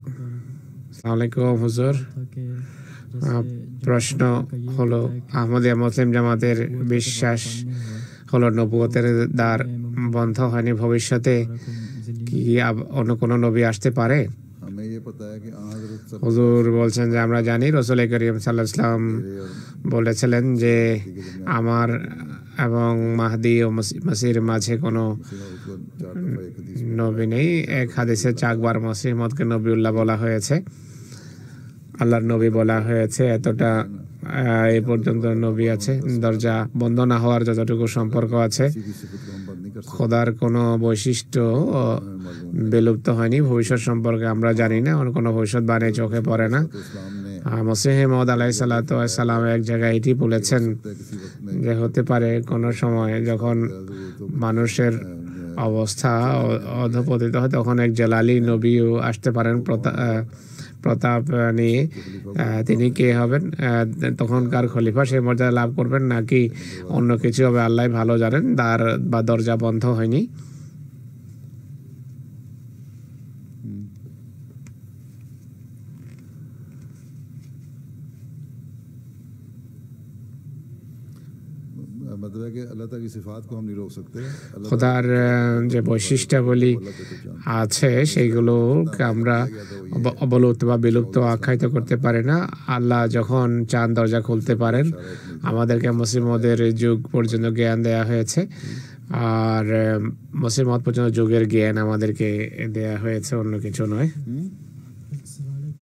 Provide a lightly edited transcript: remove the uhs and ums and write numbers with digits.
আসসালামু আলাইকুম হুজুর। প্রশ্ন হলো, আহমদিয়া মুসলিম জামাতের বিশ্বাস হলো নবুয়তের দ্বার বন্ধ হয়নি, ভবিষ্যতে কি অন্য কোনো নবী আসতে পারে? হুজুর বলছেন যে আমরা জানি রাসূল করিম সাল্লাল্লাহু আলাইহি ওয়াসাল্লাম বলেছিলেন যে আমার এবং মাহদি ও মসির মাঝে কোনো নবী নেই। এক হাদিসে 4 বার মসিহ মদকে নবিউল্লাহ বলা হয়েছে, আল্লাহর নবী বলা হয়েছে। এতটা এই পর্যন্ত নবী আছে। দরজা বন্ধ না হওয়ার যতটুকু সম্পর্ক আছে, খোদার কোনো বৈশিষ্ট্য বিলুপ্ত হয়নি। ভবিষ্যৎ সম্পর্কে আমরা জানি না, কোনো ভবিষ্যৎবাণী চোখে পড়ে না। মসিহ মওউদ আলাইহিস সালাতু ওয়াস সালাম এক জায়গায় এটি বলেছেন যে হতে পারে কোনো সময় যখন মানুষের অবস্থা অধপতিত হয়, তখন এক জালালি নবীও আসতে পারেন প্রতাপ নিয়ে। তিনি কে হবেন, তখনকার খলিফা সেই মর্যাদা লাভ করবেন নাকি অন্য কিছু হবে, আল্লাহ ভালো জানেন। দ্বার বা দরজা বন্ধ হয়নি। খোদার যে বৈশিষ্ট্যাবলী আছে সেগুলোকে আমরা অবলুপ্ত বা বিলুপ্ত আখ্যায়িত করতে পারি না। আল্লাহ যখন চান দরজা খুলতে পারেন। আমাদেরকে মুসলিমদের যুগ পর্যন্ত জ্ঞান দেয়া হয়েছে, আর মুসলিম মত পর্যন্ত যুগের জ্ঞান আমাদেরকে দেয়া হয়েছে, অন্য কিছু নয়।